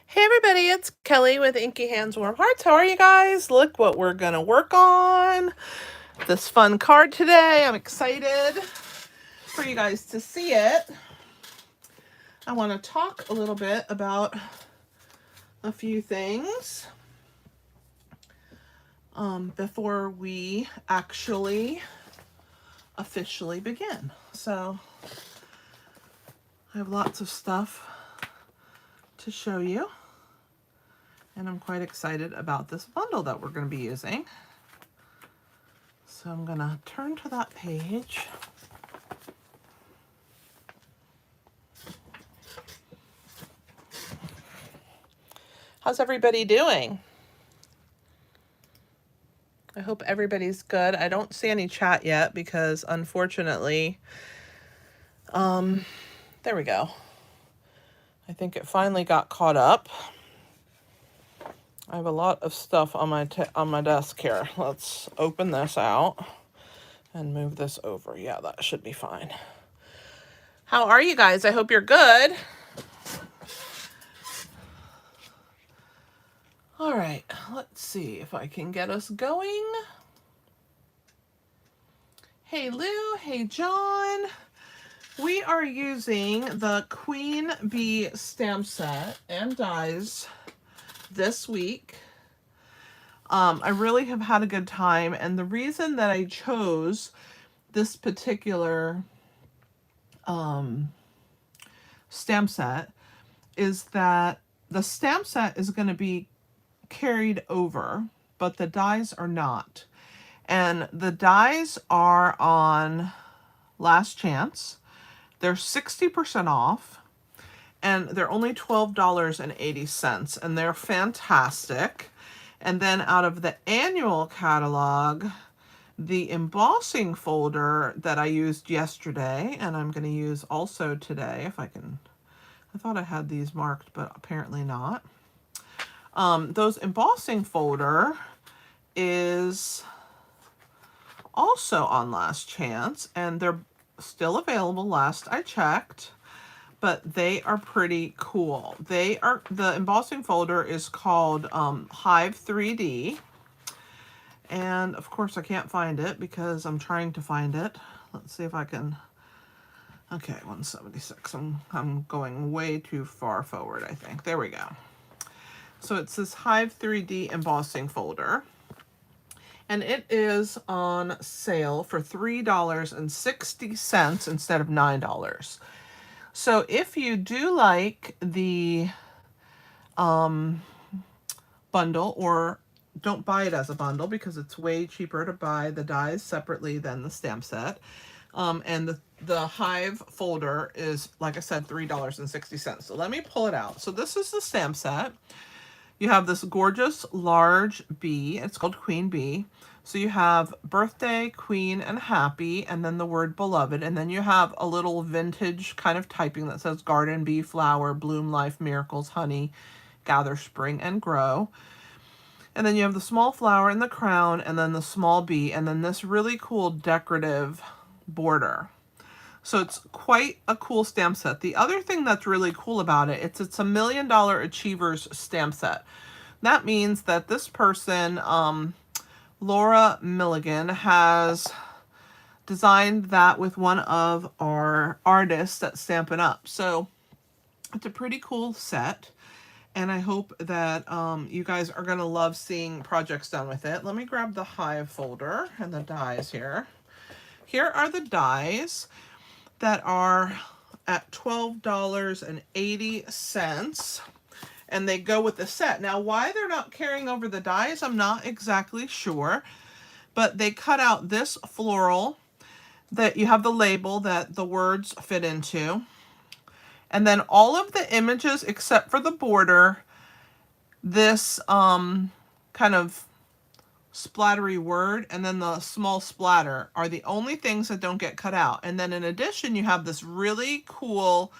Hey everybody, it's Kelly with Inky Hands Warm Hearts. How are you guys? Look what we're gonna work on. This fun card today. I'm excited for you guys to see it. I want to talk a little bit about a few things before we actually officially begin. So I have lots of stuff to show you. And I'm quite excited about this bundle that we're going to be using. So I'm going to turn to that page. How's everybody doing? I hope everybody's good. I don't see any chat yet because unfortunately, there we go. I think it finally got caught up. I have a lot of stuff on my desk here. Let's open this out and move this over. Yeah, that should be fine. How are you guys? I hope you're good. All right, let's see if I can get us going. Hey Lou, hey John. We are using the Queen Bee stamp set and dies this week. I really have had a good time, and the reason that I chose this particular stamp set is that the stamp set is going to be carried over, but the dies are not. And the dies are on Last Chance. They're 60% off, and they're only $12.80, and they're fantastic. And then out of the annual catalog, the embossing folder that I used yesterday, and I'm going to use also today, if I can. I thought I had these marked, but apparently not. Those embossing folder is also on Last Chance, and they're still available last I checked, but they are pretty cool. The embossing folder is called Hive 3D, and of course I can't find it because I'm trying to find it. Let's see if I can. Okay, 176. I'm going way too far forward, I think. There we go. So it's this Hive 3D embossing folder, and it is on sale for $3.60 instead of $9. So if you do like the bundle, or don't buy it as a bundle because it's way cheaper to buy the dies separately than the stamp set. And the Hive folder is, like I said, $3.60. So let me pull it out. So this is the stamp set. You have this gorgeous large bee. It's called Queen Bee. So you have birthday, queen, and happy, and then the word beloved. And then you have a little vintage kind of typing that says garden, bee, flower, bloom, life, miracles, honey, gather, spring, and grow. And then you have the small flower in the crown, and then the small bee, and then this really cool decorative border. So it's quite a cool stamp set. The other thing that's really cool about it, it's a $1 Million Achievers stamp set. That means that this person, Laura Milligan, has designed that with one of our artists at Stampin' Up. So it's a pretty cool set, and I hope that you guys are going to love seeing projects done with it. Let me grab the Hive folder and the dies here. Here are the dies that are at $12.80, and they go with the set. Now, why they're not carrying over the dies, I'm not exactly sure, but they cut out this floral that you have the label that the words fit into, and then all of the images except for the border, this kind of splattery word, and then the small splatter are the only things that don't get cut out. And then in addition, you have this really cool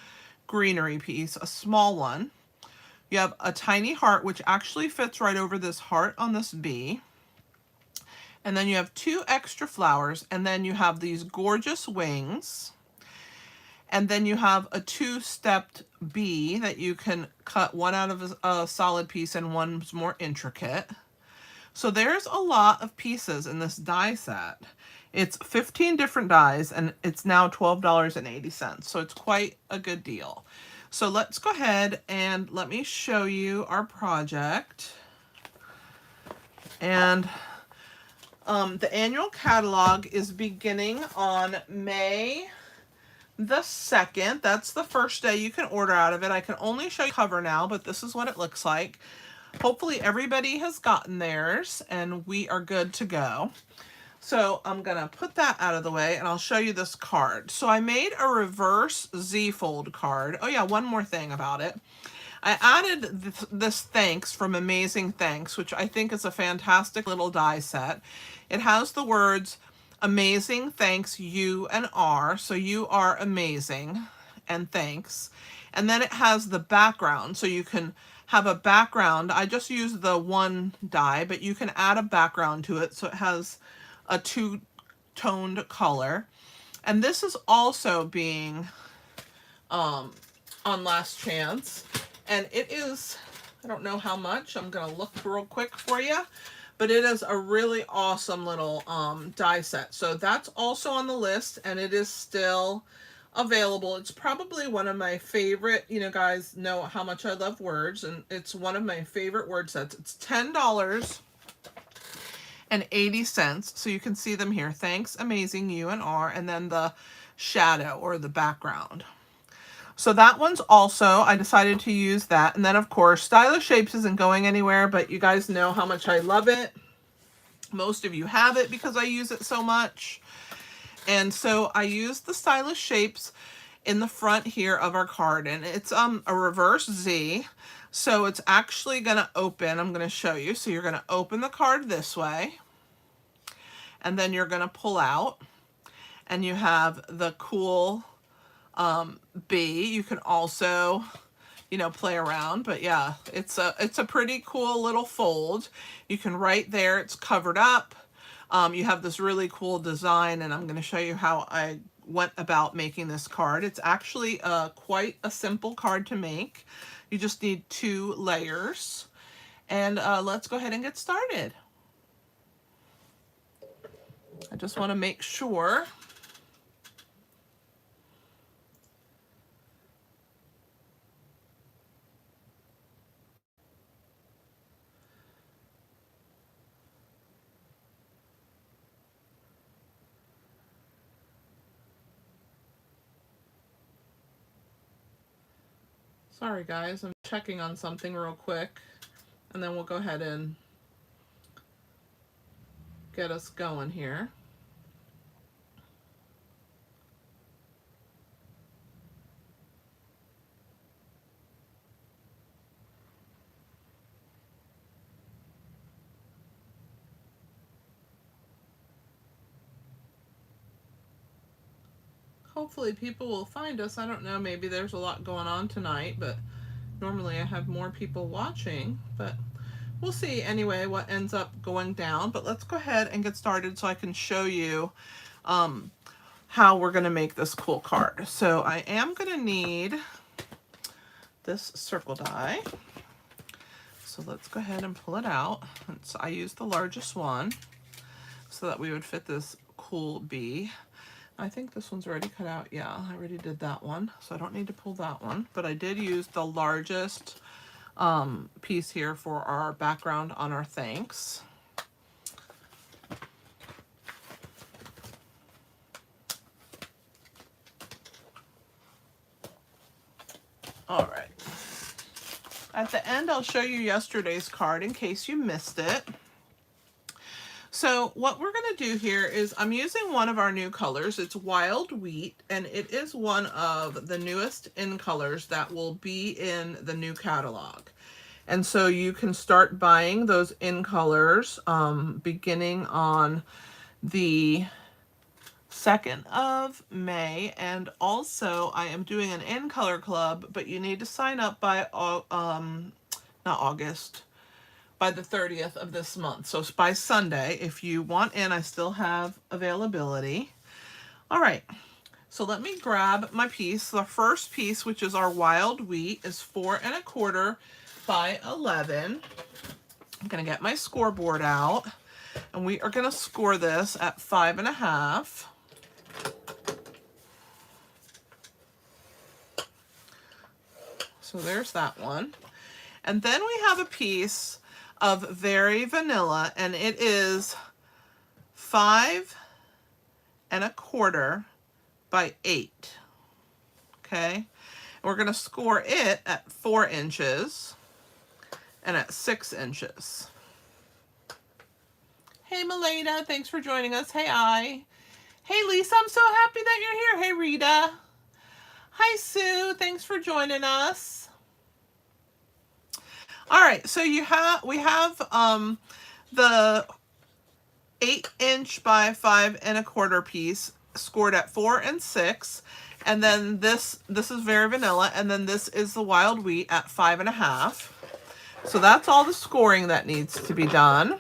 greenery piece, a small one. You have a tiny heart, which actually fits right over this heart on this bee. And then you have 2 extra flowers, and then you have these gorgeous wings. And then you have a two-stepped B that you can cut one out of a solid piece and one's more intricate. So there's a lot of pieces in this die set. It's 15 different dies and it's now $12.80. So it's quite a good deal. So let's go ahead and let me show you our project. And the annual catalog is beginning on May the 2nd. That's the first day you can order out of it. I can only show you the cover now, but this is what it looks like. Hopefully everybody has gotten theirs and we are good to go. So I'm gonna put that out of the way and I'll show you this card. So I made a reverse Z-fold card. Oh yeah, one more thing about it. I added this thanks from Amazing Thanks, which I think is a fantastic little die set. It has the words amazing, thanks, you and R. So you are amazing and thanks. And then it has the background. So you can have a background. I just used the one die, but you can add a background to it. So it has a two-toned color. And this is also being on Last Chance. And it is, I don't know how much. I'm going to look real quick for you. But it is a really awesome little die set. So that's also on the list. And it is still available. It's probably one of my favorite, you know, guys know how much I love words. And it's one of my favorite word sets. It's $10.80. So you can see them here. Thanks, amazing, you and R. And then the shadow or the background. So that one's also, I decided to use that. And then, of course, Stylish Shapes isn't going anywhere, but you guys know how much I love it. Most of you have it because I use it so much. And so I used the Stylish Shapes in the front here of our card. And it's a reverse Z. So it's actually going to open. I'm going to show you. So you're going to open the card this way. And then you're going to pull out. And you have the cool B. You can also, you know, play around, but yeah, it's a pretty cool little fold. You can write there, it's covered up. You have this really cool design, and I'm going to show you how I went about making this card. It's actually quite a simple card to make. You just need 2 layers, and let's go ahead and get started. I just want to make sure sorry guys, I'm checking on something real quick, and then we'll go ahead and get us going here. Hopefully people will find us. I don't know, maybe there's a lot going on tonight, but normally I have more people watching, but we'll see anyway what ends up going down. But let's go ahead and get started so I can show you how we're going to make this cool card. So I am going to need this circle die. So let's go ahead and pull it out. So I used the largest one so that we would fit this cool B. I think this one's already cut out. Yeah, I already did that one, so I don't need to pull that one. But I did use the largest piece here for our background on our thanks. All right. At the end, I'll show you yesterday's card in case you missed it. So what we're going to do here is I'm using one of our new colors. It's Wild Wheat, and it is one of the newest in colors that will be in the new catalog. And so you can start buying those in colors beginning on the 2nd of May. And also I am doing an in color club, but you need to sign up by by the 30th of this month. So it's by Sunday. If you want in, I still have availability. All right. So let me grab my piece. The first piece, which is our wild wheat, is 4 1/4 by 11. I'm gonna get my scoreboard out, and we are gonna score this at 5 1/2. So there's that one. And then we have a piece of Very Vanilla, and it is 5 1/4 by 8. Okay, and we're going to score it at 4 inches and at 6 inches. Hey Melena, thanks for joining us. Hey I. Hey Lisa, I'm so happy that you're here. Hey Rita. Hi Sue, thanks for joining us. All right, so we have the 8-inch by 5 1/4 piece scored at 4 and 6, and then this is Very Vanilla, and then this is the wild wheat at 5 1/2. So that's all the scoring that needs to be done.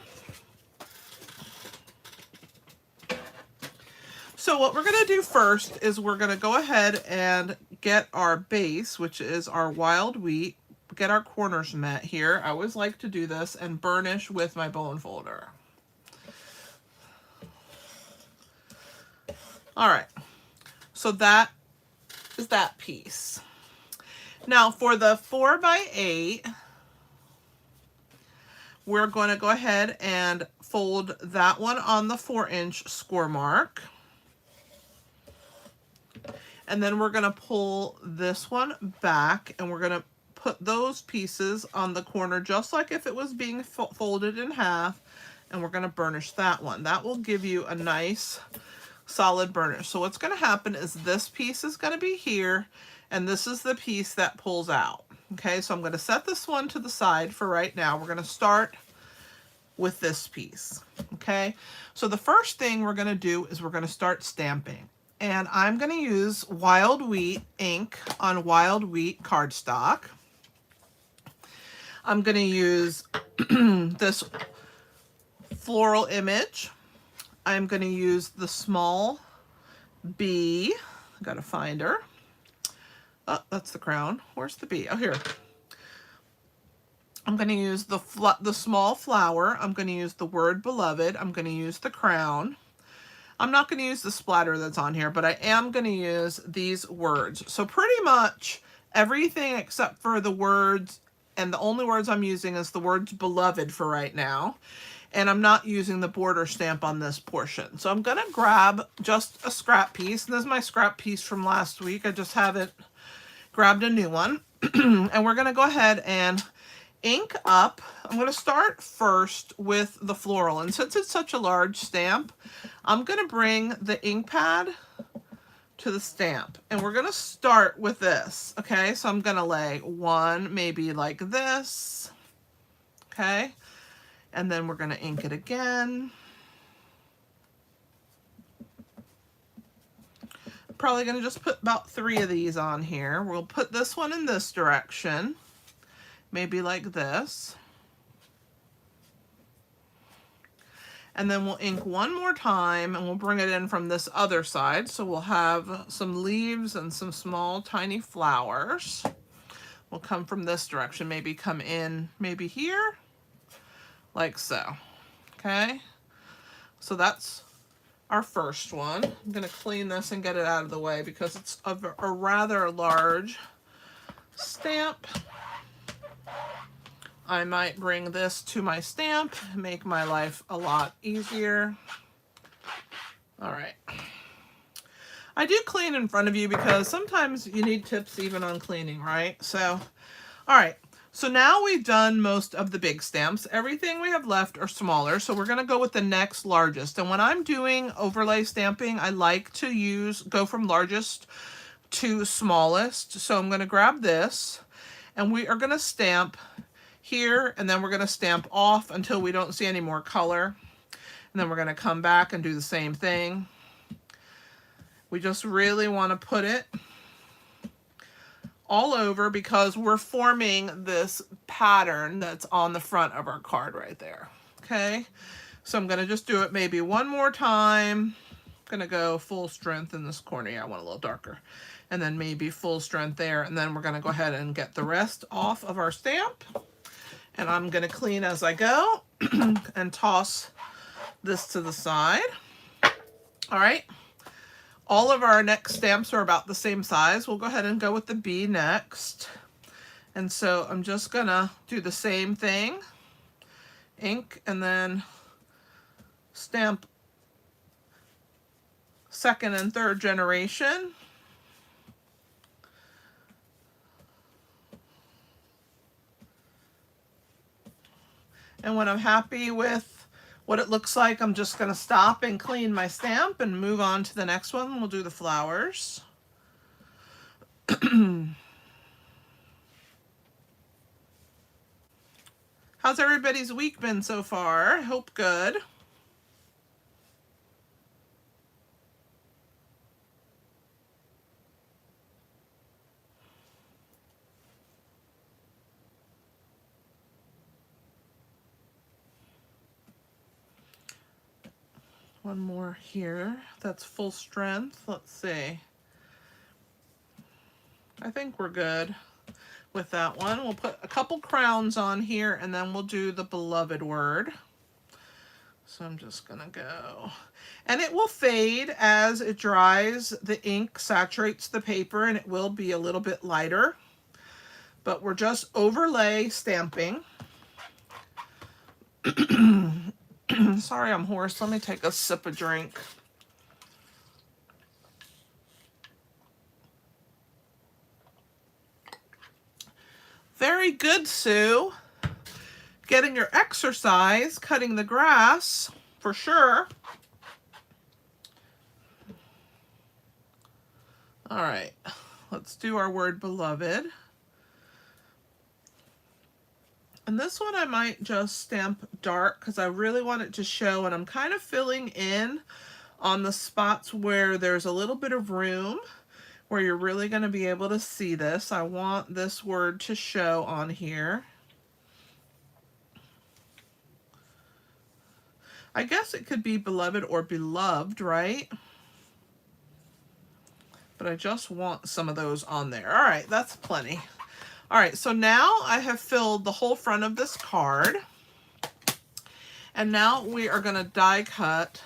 So what we're going to do first is we're going to go ahead and get our base, which is our wild wheat, get our corners met here. I always like to do this and burnish with my bone folder. All right, so that is that piece. Now for the 4 by 8, we're going to go ahead and fold that one on the 4-inch score mark. And then we're going to pull this one back, and we're going to put those pieces on the corner just like if it was being folded in half, and we're going to burnish that one. That will give you a nice solid burnish. So what's going to happen is this piece is going to be here, and this is the piece that pulls out. Okay, so I'm going to set this one to the side for right now. We're going to start with this piece. Okay, so the first thing we're going to do is we're going to start stamping. And I'm going to use Wild Wheat ink on Wild Wheat cardstock. I'm going to use this floral image. I'm going to use the small bee. I got to find her. Oh, that's the crown. Where's the bee? Oh, here. I'm going to use the small flower. I'm going to use the word beloved. I'm going to use the crown. I'm not going to use the splatter that's on here, but I am going to use these words. So pretty much everything except for the words, and the only words I'm using is the words beloved for right now. And I'm not using the border stamp on this portion. So I'm going to grab just a scrap piece. And this is my scrap piece from last week. I just haven't grabbed a new one. And we're going to go ahead and ink up. I'm going to start first with the floral, and since it's such a large stamp, I'm going to bring the ink pad to the stamp, and we're going to start with this. Okay, so I'm going to lay one maybe like this. Okay, and then we're going to ink it again. Probably going to just put about 3 of these on here. We'll put this one in this direction, maybe like this. And then we'll ink one more time, and we'll bring it in from this other side. So we'll have some leaves and some small tiny flowers. We'll come from this direction, maybe come in maybe here, like so. Okay, so that's our first one. I'm going to clean this and get it out of the way because it's a rather large stamp. I might bring this to my stamp, make my life a lot easier. All right. I do clean in front of you because sometimes you need tips even on cleaning, right? So, all right. So now we've done most of the big stamps. Everything we have left are smaller, so we're going to go with the next largest. And when I'm doing overlay stamping, I like to go from largest to smallest. So I'm going to grab this, and we are going to stamp here, and then we're going to stamp off until we don't see any more color. And then we're going to come back and do the same thing. We just really want to put it all over because we're forming this pattern that's on the front of our card right there. Okay, so I'm going to just do it maybe one more time. going to go full strength in this corner. Yeah, I want a little darker. And then maybe full strength there. And then we're going to go ahead and get the rest off of our stamp. And I'm going to clean as I go and toss this to the side. All right. All of our next stamps are about the same size. We'll go ahead and go with the B next. And so I'm just going to do the same thing. Ink and then stamp second and third generation. And when I'm happy with what it looks like, I'm just going to stop and clean my stamp and move on to the next one. We'll do the flowers. How's everybody's week been so far? Hope good. One more here. That's full strength. Let's see. I think we're good with that one. We'll put a couple crowns on here and then we'll do the beloved word. So I'm just gonna go. And it will fade as it dries. The ink saturates the paper and it will be a little bit lighter. But we're just overlay stamping. Sorry, I'm hoarse. Let me take a sip of drink. Very good, Sue. Getting your exercise, cutting the grass, for sure. All right, let's do our word beloved. And this one I might just stamp dark because I really want it to show, and I'm kind of filling in on the spots where there's a little bit of room where you're really going to be able to see this. I want this word to show on here. I guess it could be beloved or beloved, right? But I just want some of those on there. All right, that's plenty. All right, so now I have filled the whole front of this card. And now we are going to die cut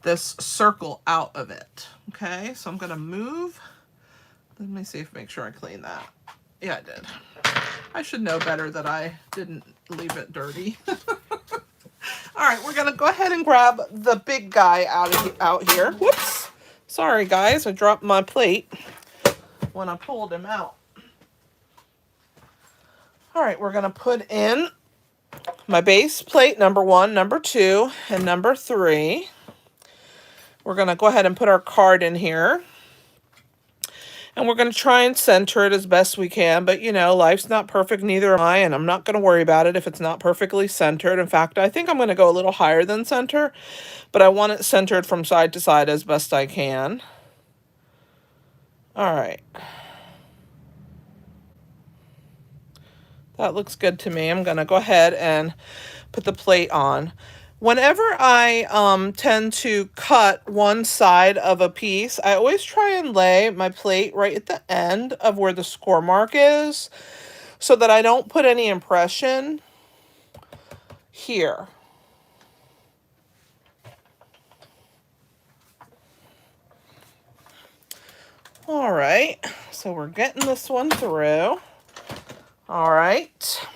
this circle out of it. Okay, so I'm going to move. Let me see if make sure I clean that. Yeah, I did. I should know better that I didn't leave it dirty. All right, we're going to go ahead and grab the big guy out here. Whoops. Sorry, guys. I dropped my plate when I pulled him out. All right, we're going to put in my base plate, number 1, number 2, and number 3. We're going to go ahead and put our card in here. And we're going to try and center it as best we can. But, you know, life's not perfect, neither am I. And I'm not going to worry about it if it's not perfectly centered. In fact, I think I'm going to go a little higher than center. But I want it centered from side to side as best I can. All right. That looks good to me. I'm going to go ahead and put the plate on. Whenever I tend to cut one side of a piece, I always try and lay my plate right at the end of where the score mark is so that I don't put any impression here. All right, so we're getting this one through. All right,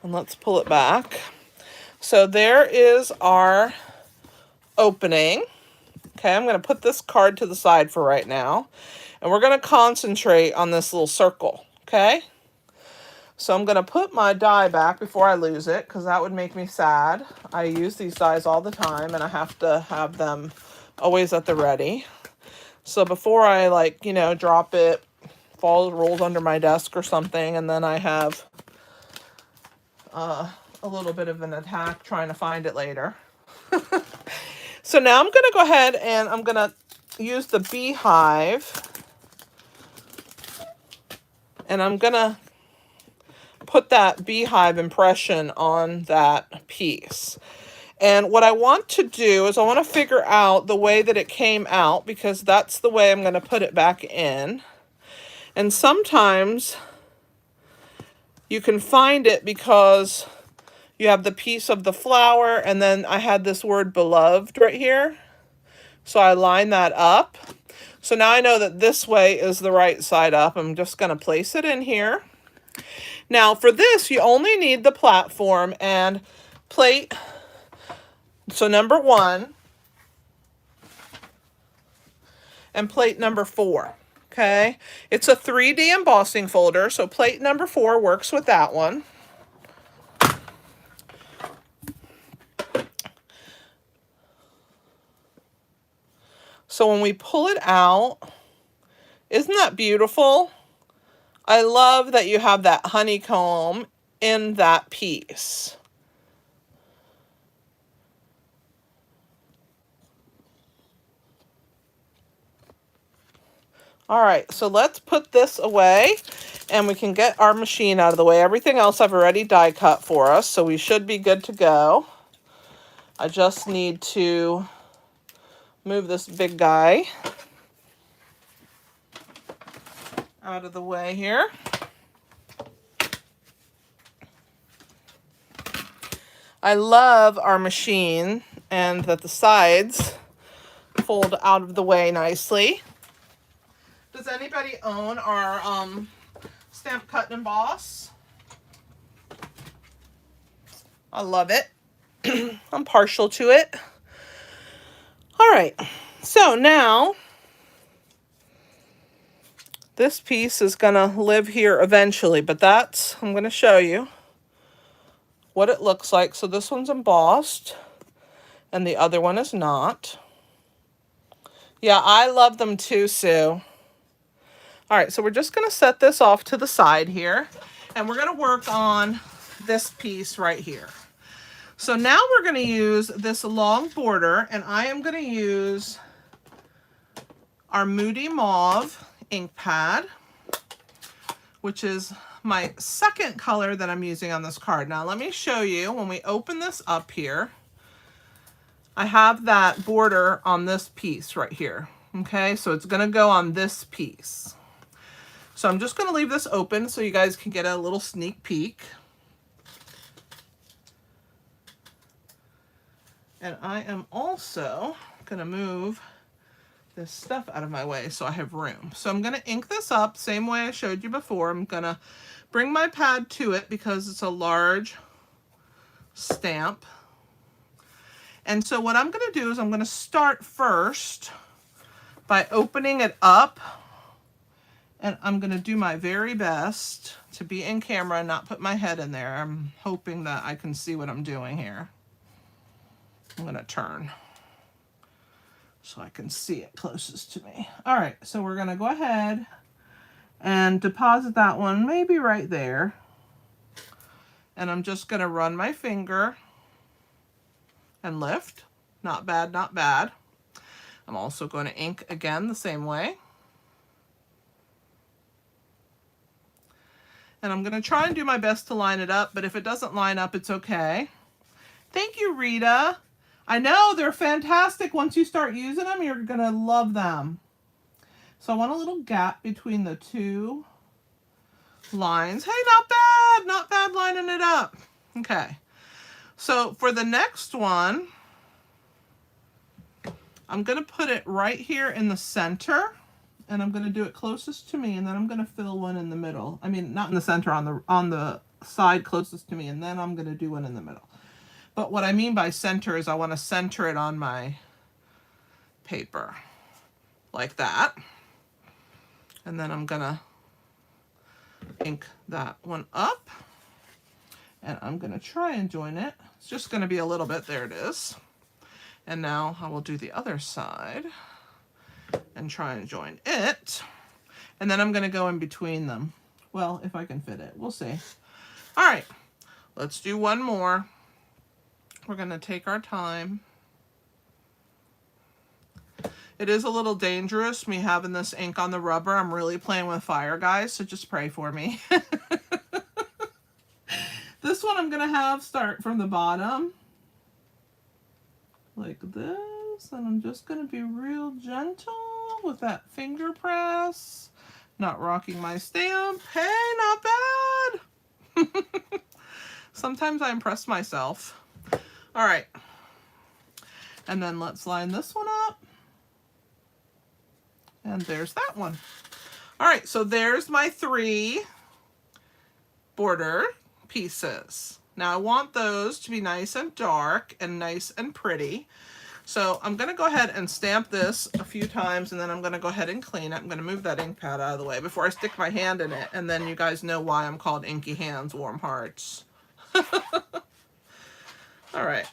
and let's pull it back. So there is our opening. Okay, I'm going to put this card to the side for right now. And we're going to concentrate on this little circle, okay? So I'm going to put my die back before I lose it, because that would make me sad. I use these dies all the time, and I have to have them always at the ready. So before I, like, you know, drop it, rolls under my desk or something, and then I have a little bit of an attack trying to find it later. So now I'm going to go ahead and I'm going to use the beehive, and I'm going to put that beehive impression on that piece. And what I want to do is I want to figure out the way that it came out, because that's the way I'm going to put it back in. And sometimes you can find it because you have the piece of the flower, and then I had this word beloved right here. So I line that up. So now I know that this way is the right side up. I'm just going to place it in here. Now for this, you only need the platform and plate. So number 1 and plate number 4. Okay, it's a 3D embossing folder, so plate number 4 works with that one. So when we pull it out, isn't that beautiful? I love that you have that honeycomb in that piece. All right, so let's put this away and we can get our machine out of the way. Everything else I've already die cut for us, so we should be good to go. I just need to move this big guy out of the way here. I love our machine and that the sides fold out of the way nicely. Does anybody own our Stamp Cut and Emboss? I love it. I'm partial to it. All right, so now this piece is gonna live here eventually, but I'm gonna show you what it looks like. So this one's embossed and the other one is not. Yeah, I love them too, Sue. All right, so we're just gonna set this off to the side here and we're gonna work on this piece right here. So now we're gonna use this long border, and I am gonna use our Moody Mauve ink pad, which is my second color that I'm using on this card. Now let me show you, when we open this up here, I have that border on this piece right here. Okay, so it's gonna go on this piece. So I'm just gonna leave this open so you guys can get a little sneak peek. And I am also gonna move this stuff out of my way so I have room. So I'm gonna ink this up same way I showed you before. I'm gonna bring my pad to it because it's a large stamp. And so what I'm gonna do is I'm gonna start first by opening it up, and I'm gonna do my very best to be in camera and not put my head in there. I'm hoping that I can see what I'm doing here. I'm gonna turn so I can see it closest to me. All right, so we're gonna go ahead and deposit that one maybe right there. And I'm just gonna run my finger and lift. Not bad, not bad. I'm also going to ink again the same way. And I'm gonna try and do my best to line it up, but if it doesn't line up, it's okay. Thank you, Rita. I know, they're fantastic. Once you start using them, you're gonna love them. So I want a little gap between the two lines. Hey, not bad lining it up. Okay, so for the next one, I'm gonna put it right here in the center, and I'm gonna do it closest to me, and then I'm gonna fill one in the middle. I mean, not in the center, on the side closest to me, and then I'm gonna do one in the middle. But what I mean by center is I want to center it on my paper like that. And then I'm gonna ink that one up, and I'm gonna try and join it. It's just gonna be a little bit, there it is. And now I will do the other side and try and join it. And then I'm gonna go in between them. Well, if I can fit it, we'll see. All right, let's do one more. We're gonna take our time. It is a little dangerous, me having this ink on the rubber. I'm really playing with fire, guys, so just pray for me. This one I'm gonna have start from the bottom like this, and I'm just going to be real gentle with that finger press, not rocking my stamp. Hey, not bad. Sometimes I impress myself. All right, and then let's line this one up, and there's that one. All right, so there's my 3 border pieces. Now I want those to be nice and dark and nice and pretty. So I'm going to go ahead and stamp this a few times, and then I'm going to go ahead and clean it. I'm going to move that ink pad out of the way before I stick my hand in it, and then you guys know why I'm called Inky Hands, Warm Hearts. All right.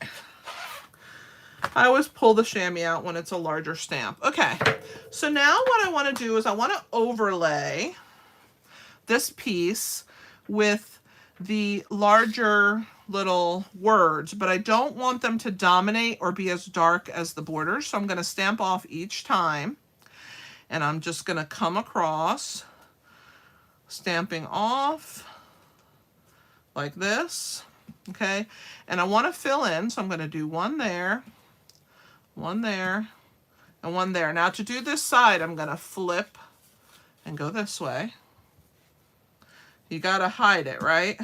I always pull the chamois out when it's a larger stamp. Okay, so now what I want to do is I want to overlay this piece with the larger little words, but I don't want them to dominate or be as dark as the borders. So I'm going to stamp off each time, and I'm just going to come across, stamping off like this. Okay, and I want to fill in, so I'm going to do one there, and one there. Now to do this side, I'm going to flip and go this way. You got to hide it, right?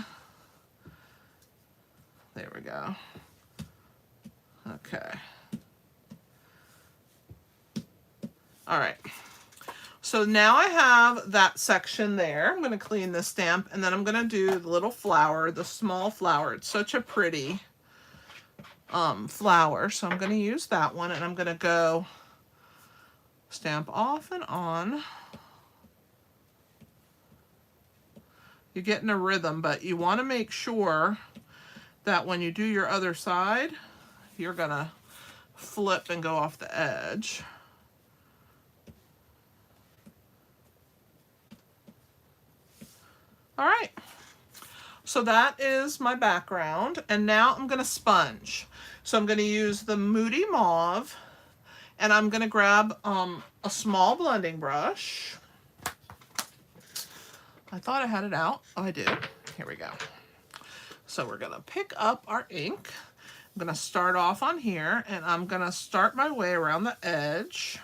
There we go. Okay. All right. So now I have that section there. I'm going to clean the stamp, and then I'm going to do the little flower, the small flower. It's such a pretty flower. So I'm going to use that one, and I'm going to go stamp off and on. You're getting a rhythm, but you want to make sure that when you do your other side, you're going to flip and go off the edge. All right, so that is my background, and now I'm going to sponge. So I'm going to use the Moody Mauve, and I'm going to grab a small blending brush. I thought I had it out. Oh, I did. Here we go. So we're going to pick up our ink. I'm going to start off on here, and I'm going to start my way around the edge.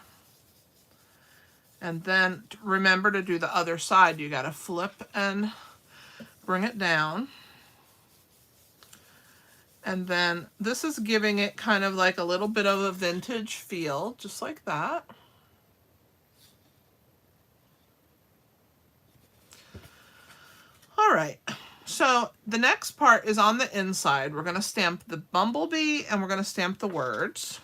And then remember to do the other side. You got to flip and bring it down. And then this is giving it kind of like a little bit of a vintage feel, just like that. All right, so the next part is on the inside. We're going to stamp the bumblebee, and we're going to stamp the words.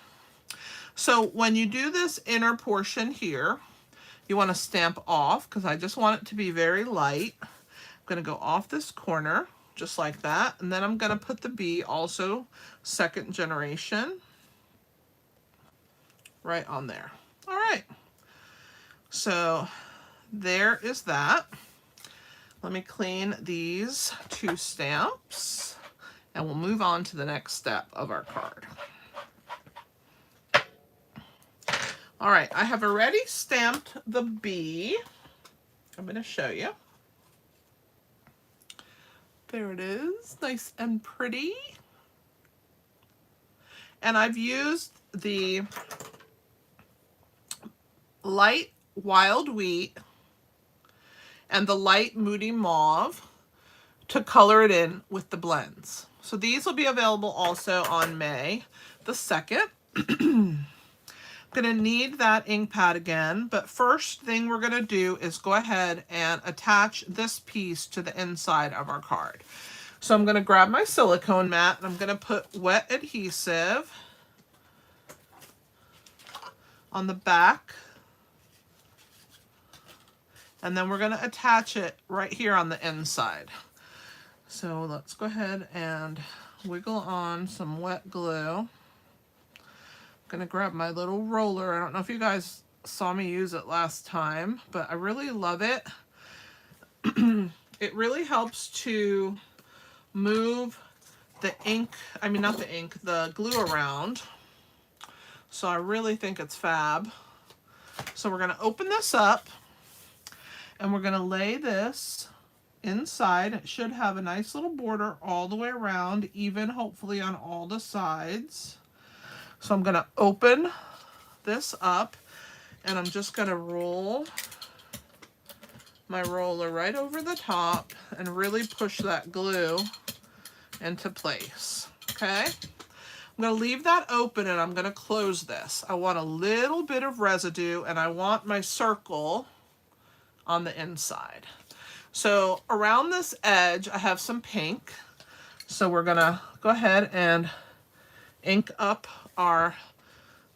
So when you do this inner portion here, you want to stamp off, because I just want it to be very light. I'm going to go off this corner, just like that, and then I'm going to put the bee, also second generation, right on there. All right, so there is that. Let me clean these 2 stamps, and we'll move on to the next step of our card. All right, I have already stamped the bee. I'm going to show you. There it is, nice and pretty. And I've used the light wild wheat and the light Moody Mauve to color it in with the blends. So these will be available also on May the 2nd. I'm going to need that ink pad again, but first thing we're going to do is go ahead and attach this piece to the inside of our card. So I'm going to grab my silicone mat, and I'm going to put wet adhesive on the back, and then we're going to attach it right here on the inside. So let's go ahead and wiggle on some wet glue. I'm going to grab my little roller. I don't know if you guys saw me use it last time, but I really love it. It really helps to move the ink, I mean not the ink, the glue around. So I really think it's fab. So we're going to open this up, and we're going to lay this inside. It should have a nice little border all the way around, even hopefully on all the sides. So I'm going to open this up, and I'm just going to roll my roller right over the top and really push that glue into place. Okay, I'm going to leave that open, and I'm going to close this. I want a little bit of residue, and I want my circle on the inside. So around this edge, I have some pink. So we're going to go ahead and ink up our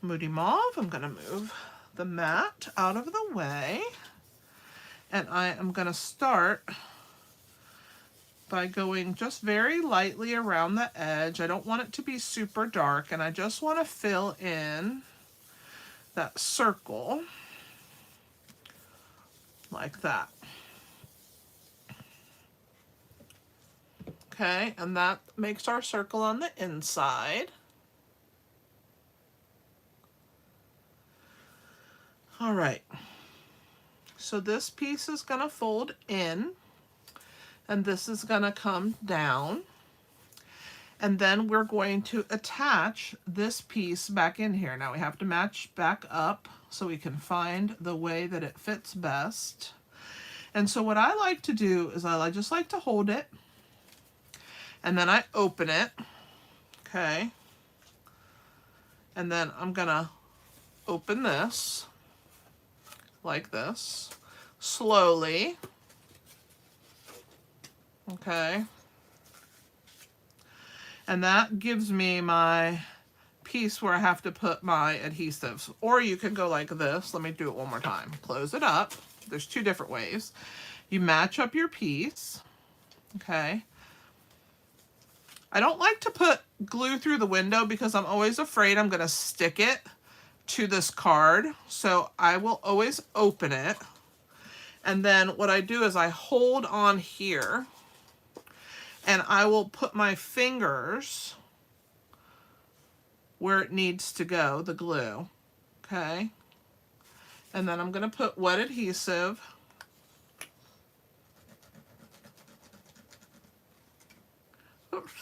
Moody Mauve. I'm going to move the mat out of the way. And I am going to start by going just very lightly around the edge. I don't want it to be super dark, and I just want to fill in that circle like that. Okay, and that makes our circle on the inside. All right, so this piece is going to fold in, and this is going to come down. And then we're going to attach this piece back in here. Now we have to match back up so we can find the way that it fits best. And so what I like to do is I just like to hold it, and then I open it, okay? And then I'm gonna open this like this, slowly, okay? And that gives me my piece where I have to put my adhesives. Or you can go like this. Let me do it one more time. Close it up. There's two different ways. You match up your piece, okay? I don't like to put glue through the window because I'm always afraid I'm gonna stick it to this card. So I will always open it. And then what I do is I hold on here, and I will put my fingers where it needs to go, the glue, okay? And then I'm gonna put wet adhesive. Oops.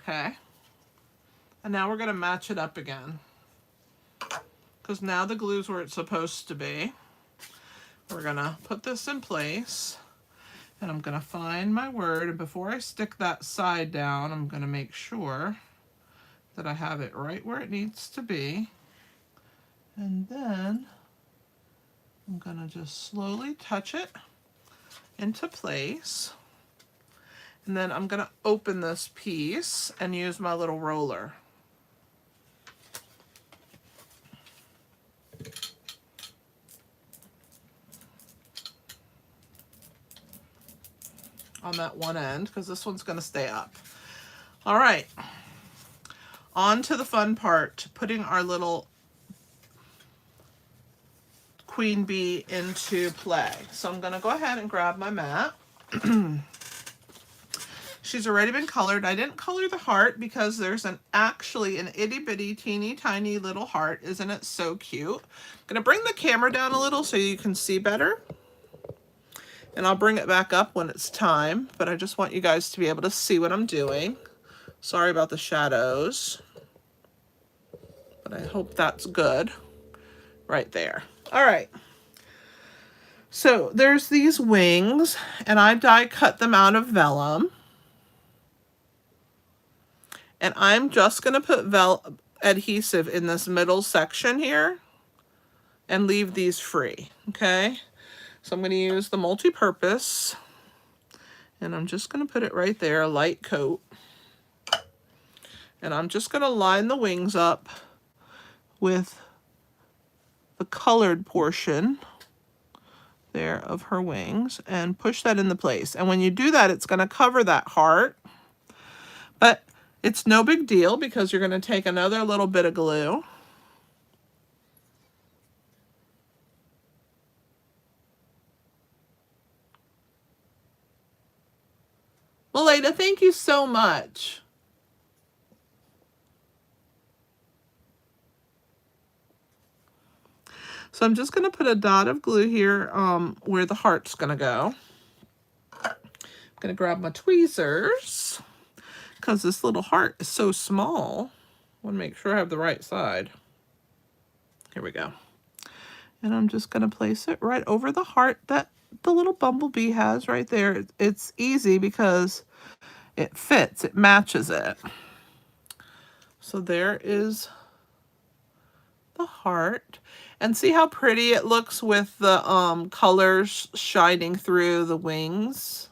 Okay. And now we're gonna match it up again, because now the glue's where it's supposed to be. We're gonna put this in place, and I'm gonna find my word, and before I stick that side down, I'm gonna make sure that I have it right where it needs to be. And then I'm gonna just slowly touch it into place. And then I'm gonna open this piece and use my little roller. On that one end, because this one's going to stay up. All right, on to the fun part, putting our little queen bee into play. So I'm going to go ahead and grab my mat. She's already been colored. I didn't color the heart because there's actually an itty bitty teeny tiny little heart. Isn't it so cute? I'm going to bring the camera down a little so you can see better. And I'll bring it back up when it's time, but I just want you guys to be able to see what I'm doing. Sorry about the shadows, but I hope that's good right there. All right. So there's these wings, and I die cut them out of vellum. And I'm just going to put adhesive in this middle section here and leave these free, okay? So I'm going to use the multi-purpose, and I'm just going to put it right there, a light coat. And I'm just going to line the wings up with the colored portion there of her wings and push that into place. And when you do that, it's going to cover that heart. But it's no big deal because you're going to take another little bit of glue. Meleda, thank you so much. So I'm just going to put a dot of glue here where the heart's going to go. Gonna grab my tweezers because this little heart is so small. I want to make sure I have the right side. Here we go. And I'm just gonna place it right over the heart that the little bumblebee has right there. It's easy because it fits, it matches it. So there is the heart. And see how pretty it looks with the colors shining through the wings?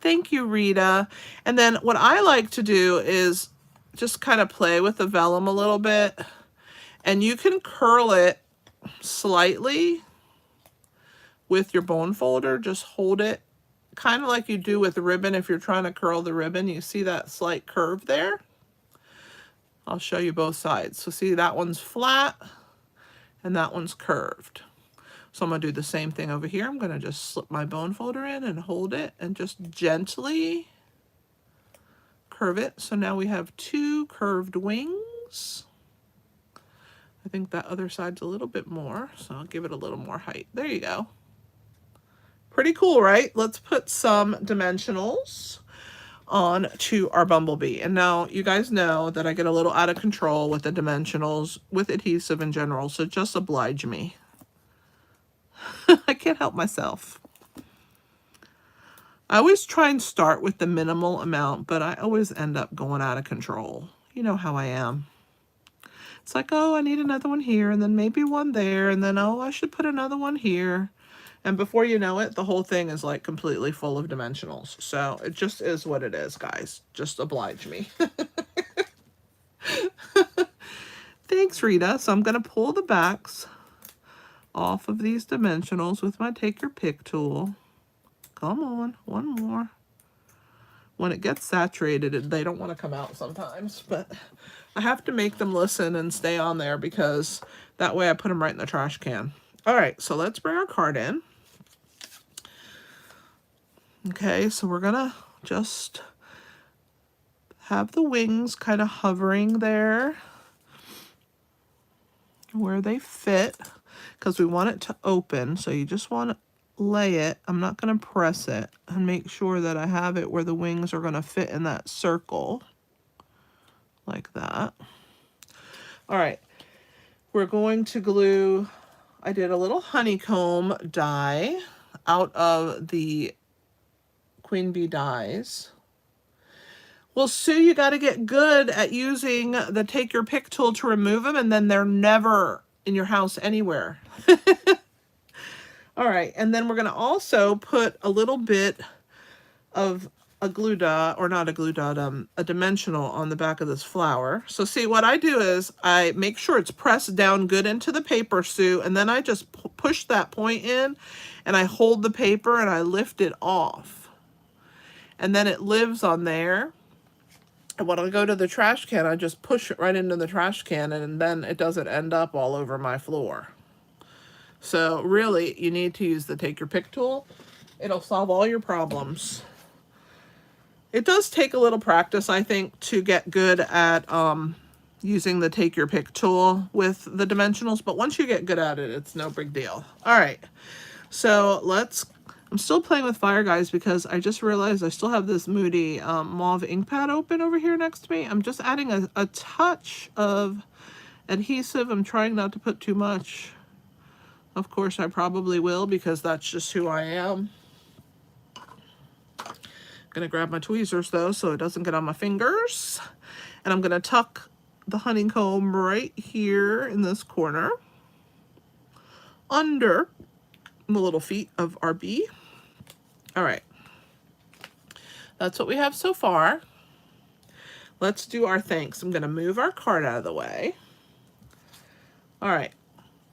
Thank you, Rita. And then what I like to do is just kind of play with the vellum a little bit. And you can curl it slightly with your bone folder. Just hold it kind of like you do with the ribbon. If you're trying to curl the ribbon, you see that slight curve there? I'll show you both sides. So see, that one's flat and that one's curved. So I'm gonna do the same thing over here. I'm gonna just slip my bone folder in and hold it and just gently curve it. So now we have two curved wings. I think that other side's a little bit more, so I'll give it a little more height. There you go. Pretty cool, right? Let's put some dimensionals on to our bumblebee. And now you guys know that I get a little out of control with the dimensionals, with adhesive in general, so just oblige me. I can't help myself. I always try and start with the minimal amount, but I always end up going out of control. You know how I am. It's like, oh, I need another one here, and then maybe one there, and then, oh, I should put another one here. And before you know it, the whole thing is like completely full of dimensionals. So it just is what it is, guys. Just oblige me. Thanks, Rita. So I'm going to pull the backs off of these dimensionals with my Take Your Pick tool. Come on, one more. When it gets saturated, they don't want to come out sometimes, but I have to make them listen and stay on there because that way I put them right in the trash can. All right, so let's bring our card in. Okay, so we're gonna just have the wings kind of hovering there where they fit because we want it to open. So you just want to lay it. I'm not going to press it, and make sure that I have it where the wings are going to fit in that circle like that. All right, we're going to glue. I did a little honeycomb die out of the Queen Bee dies. Well, Sue, you got to get good at using the Take Your Pick tool to remove them, and then they're never in your house anywhere. All right, and then we're going to also put a little bit of a glue dot, or not a glue dot, a dimensional on the back of this flower. So see, what I do is I make sure it's pressed down good into the paper, Sue, and then I just push that point in, and I hold the paper and I lift it off. And then it lives on there. And when I go to the trash can, I just push it right into the trash can, and then it doesn't end up all over my floor. So really, you need to use the Take Your Pick tool. It'll solve all your problems. It does take a little practice, I think, to get good at using the Take Your Pick tool with the dimensionals, but once you get good at it, it's no big deal. All right, so I'm still playing with fire, guys, because I just realized I still have this Moody mauve ink pad open over here next to me. I'm just adding a touch of adhesive. I'm trying not to put too much. Of course, I probably will because that's just who I am. I'm gonna grab my tweezers though so it doesn't get on my fingers. And I'm gonna tuck the honeycomb right here in this corner under the little feet of our bee. All right, that's what we have so far. Let's do our thanks. I'm gonna move our card out of the way. All right,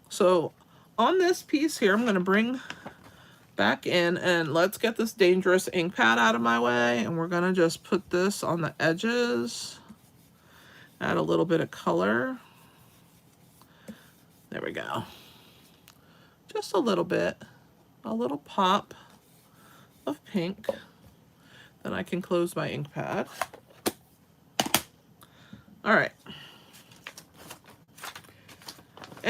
so on this piece here, I'm gonna bring back in, and let's get this dangerous ink pad out of my way, and we're gonna just put this on the edges, add a little bit of color. There we go. Just a little bit, a little pop of pink. Then I can close my ink pad. All right.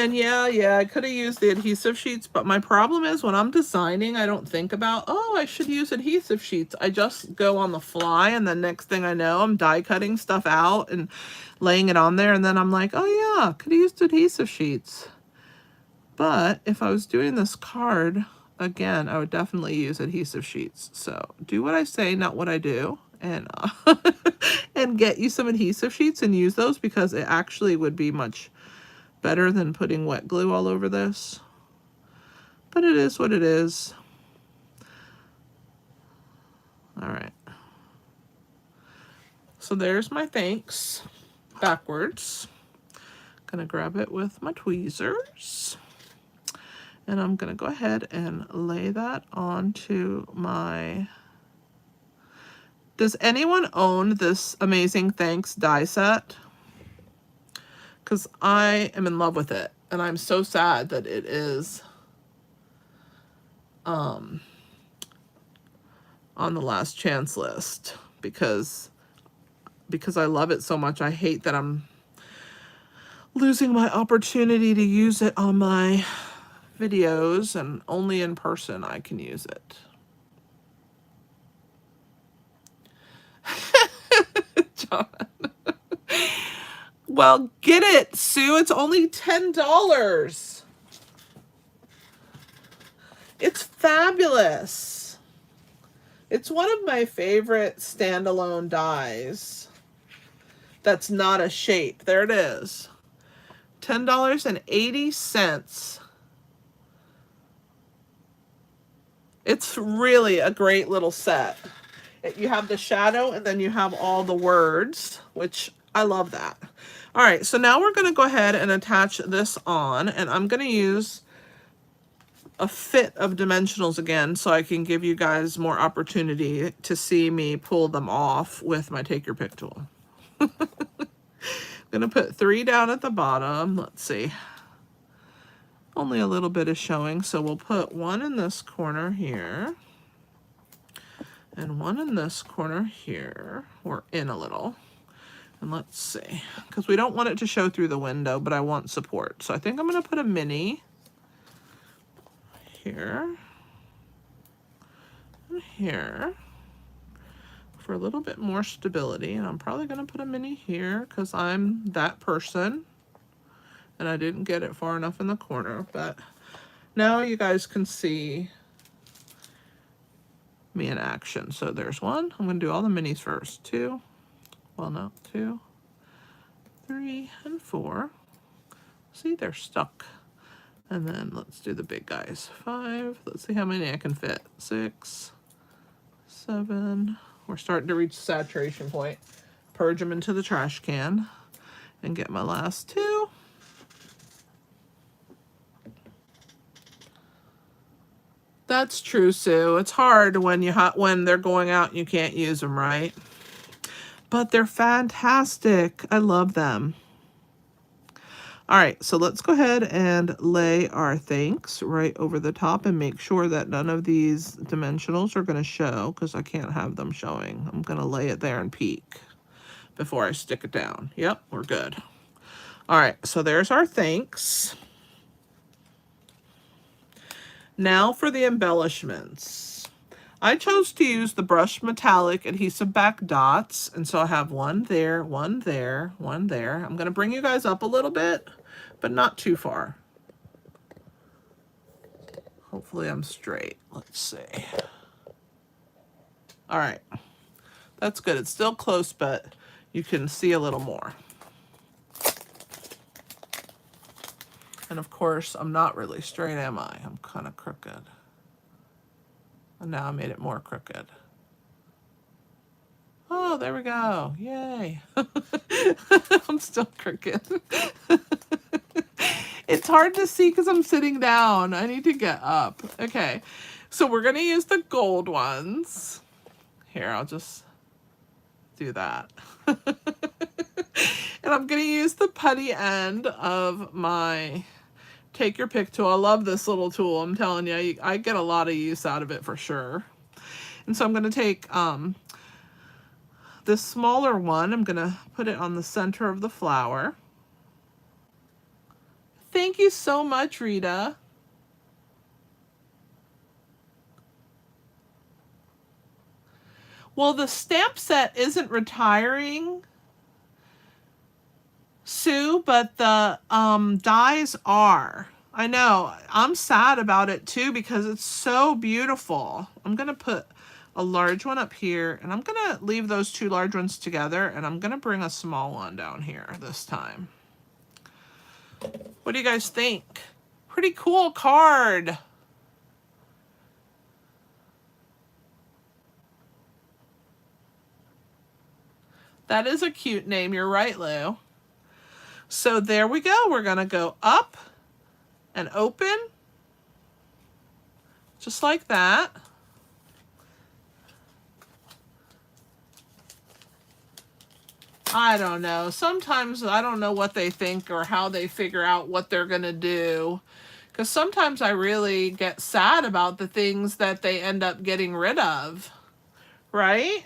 And yeah, I could have used the adhesive sheets, but my problem is when I'm designing, I don't think about, oh, I should use adhesive sheets. I just go on the fly, and the next thing I know, I'm die cutting stuff out and laying it on there, and then I'm like, oh yeah, could have used adhesive sheets. But if I was doing this card, again, I would definitely use adhesive sheets. So do what I say, not what I do. And and get you some adhesive sheets and use those, because it actually would be much better than putting wet glue all over this. But it is what it is. All right. So there's my thanks backwards. Gonna grab it with my tweezers. And I'm gonna go ahead and lay that onto my... Does anyone own this Amazing Thanks die set? Because I am in love with it, and I'm so sad that it is on the last chance list, because I love it so much. I hate that I'm losing my opportunity to use it on my videos, and only in person I can use it. John. Well, get it, Sue. It's only $10. It's fabulous. It's one of my favorite standalone dies. That's not a shape. There it is. $10.80. It's really a great little set. You have the shadow, and then you have all the words, which I love that. All right, so now we're going to go ahead and attach this on, and I'm going to use a fit of dimensionals again, so I can give you guys more opportunity to see me pull them off with my Take Your Pick tool. I'm going to put 3 down at the bottom. Let's see. Only a little bit is showing, so we'll put 1 in this corner here, and 1 in this corner here, or in a little. And let's see, because we don't want it to show through the window, but I want support. So I think I'm going to put a mini here and here for a little bit more stability. And I'm probably going to put a mini here because I'm that person, and I didn't get it far enough in the corner. But now you guys can see me in action. So there's 1. I'm going to do all the minis first. 2. Well, no, 2, 3, and 4. See, they're stuck. And then let's do the big guys. 5. Let's see how many I can fit. 6, 7. We're starting to reach saturation point. Purge them into the trash can and get my last 2. That's true, Sue. It's hard when when they're going out and you can't use them, right? But they're fantastic. I love them. All right, so let's go ahead and lay our thanks right over the top and make sure that none of these dimensionals are going to show, because I can't have them showing. I'm going to lay it there and peek before I stick it down. Yep, we're good. All right, so there's our thanks. Now for the embellishments. I chose to use the Brush Metallic Adhesive Back Dots, and so I have 1 there, 1 there, 1 there. I'm going to bring you guys up a little bit, but not too far. Hopefully I'm straight. Let's see. All right. That's good. It's still close, but you can see a little more. And of course, I'm not really straight, am I? I'm kind of crooked. And now I made it more crooked. Oh, there we go. Yay. I'm still crooked. It's hard to see because I'm sitting down. I need to get up. Okay. So we're going to use the gold ones. Here, I'll just do that. And I'm going to use the putty end of my Take Your Pick tool. I love this little tool. I'm telling you, I get a lot of use out of it for sure. And so I'm going to take this smaller one. I'm going to put it on the center of the flower. Thank you so much, Rita. Well, the stamp set isn't retiring, Sue, but the dies are. I know. I'm sad about it too because it's so beautiful. I'm going to put a large one up here, and I'm going to leave those two large ones together, and I'm going to bring a small one down here this time. What do you guys think? Pretty cool card. That is a cute name. You're right, Lou. So there we go. We're going to go up and open. Just like that. I don't know. Sometimes I don't know what they think or how they figure out what they're going to do. Because sometimes I really get sad about the things that they end up getting rid of. Right?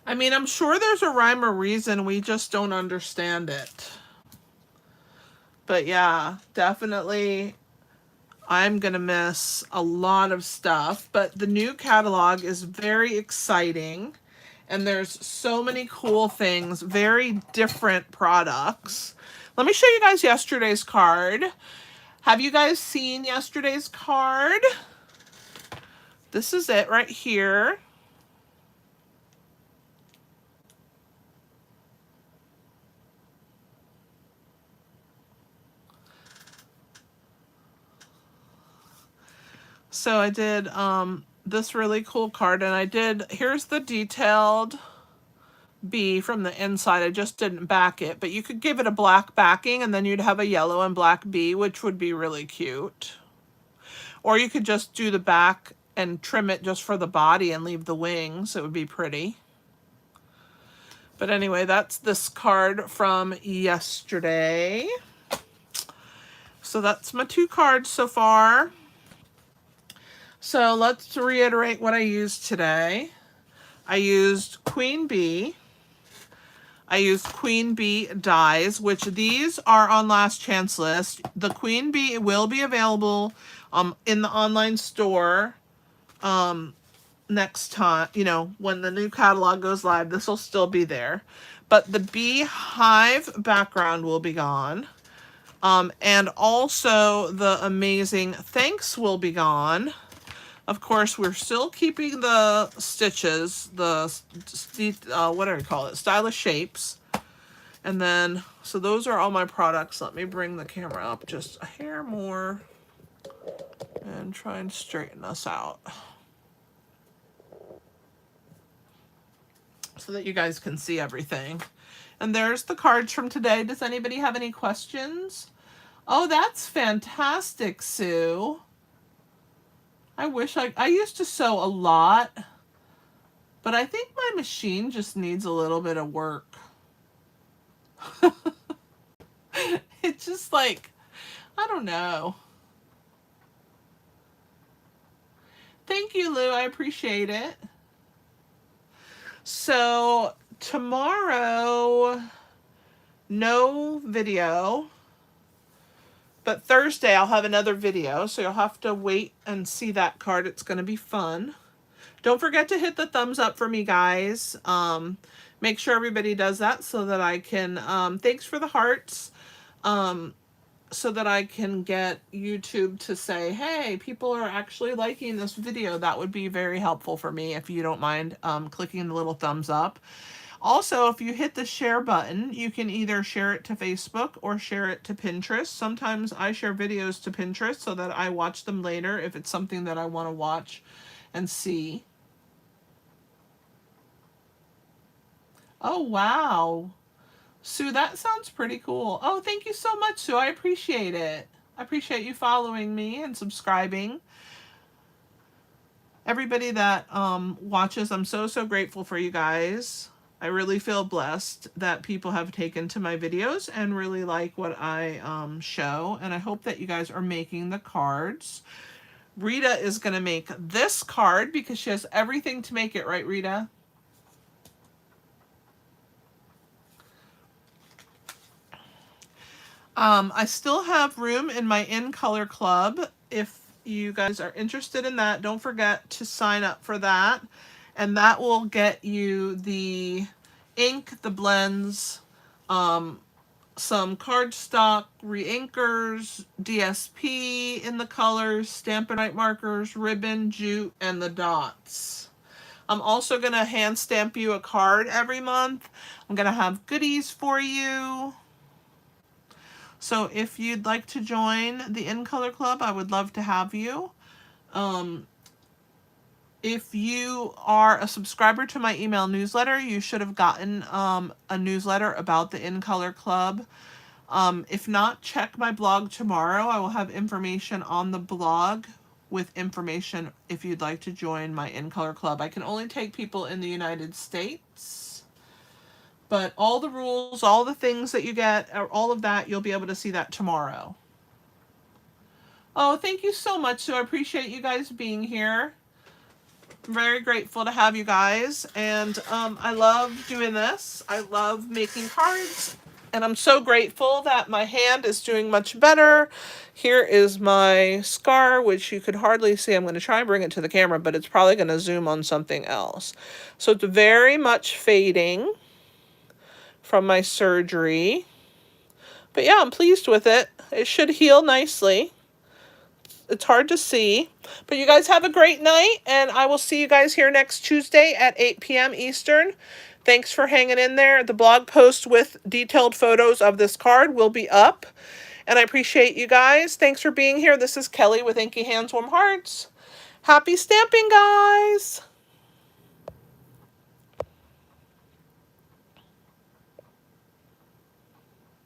I mean, I'm sure there's a rhyme or reason. We just don't understand it. But yeah, definitely I'm going to miss a lot of stuff. But the new catalog is very exciting. And there's so many cool things, very different products. Let me show you guys yesterday's card. Have you guys seen yesterday's card? This is it right here. So I did this really cool card, and I did, here's the detailed B from the inside. I just didn't back it, but you could give it a black backing and then you'd have a yellow and black B, which would be really cute. Or you could just do the back and trim it just for the body and leave the wings. It would be pretty. But anyway, that's this card from yesterday. So that's my 2 cards so far. So let's reiterate what I used today. I used Queen Bee. I used Queen Bee dies, which these are on last chance list. The Queen Bee will be available in the online store next time, you know, when the new catalog goes live. This will still be there. But the beehive background will be gone. And also the amazing thanks will be gone. Of course, we're still keeping the stitches, the, what do I call it? Stylish shapes. And then, so those are all my products. Let me bring the camera up just a hair more and try and straighten us out so that you guys can see everything. And there's the cards from today. Does anybody have any questions? Oh, that's fantastic, Sue. I wish I used to sew a lot, but I think my machine just needs a little bit of work. It's just like, I don't know. Thank you, Lou. I appreciate it. So tomorrow, no video. But Thursday, I'll have another video, so you'll have to wait and see that card. It's going to be fun. Don't forget to hit the thumbs up for me, guys. Make sure everybody does that so that I can, thanks for the hearts, so that I can get YouTube to say, hey, people are actually liking this video. That would be very helpful for me if you don't mind clicking the little thumbs up. Also, if you hit the share button, you can either share it to Facebook or share it to Pinterest. Sometimes I share videos to Pinterest so that I watch them later if it's something that I want to watch and see. Oh, wow. Sue, that sounds pretty cool. Oh, thank you so much, Sue. I appreciate it. I appreciate you following me and subscribing. Everybody that watches, I'm so, so grateful for you guys. I really feel blessed that people have taken to my videos and really like what I show. And I hope that you guys are making the cards. Rita is going to make this card because she has everything to make it, right, Rita? I still have room in my In Color Club. If you guys are interested in that, don't forget to sign up for that. And that will get you the ink, the blends, some cardstock, re-inkers, DSP in the colors, Stampin' Up markers, ribbon, jute, and the dots. I'm also going to hand stamp you a card every month. I'm going to have goodies for you. So if you'd like to join the In Color Club, I would love to have you. If you are a subscriber to my email newsletter, you should have gotten a newsletter about the In Color Club. If not, check my blog tomorrow. I will have information on the blog with information if you'd like to join my In Color Club. I can only take people in the United States. But all the rules, all the things that you get, all of that, you'll be able to see that tomorrow. Oh, thank you so much, Sue. I appreciate you guys being here. I'm very grateful to have you guys. And I love doing this. I love making cards. And I'm so grateful that my hand is doing much better. Here is my scar, which you could hardly see. I'm going to try and bring it to the camera, but it's probably going to zoom on something else. So it's very much fading from my surgery. But yeah, I'm pleased with it. It should heal nicely. It's hard to see. But you guys have a great night, and I will see you guys here next Tuesday at 8 p.m. Eastern. Thanks for hanging in there. The blog post with detailed photos of this card will be up. And I appreciate you guys. Thanks for being here. This is Kelly with Inky Hands Warm Hearts. Happy stamping, guys!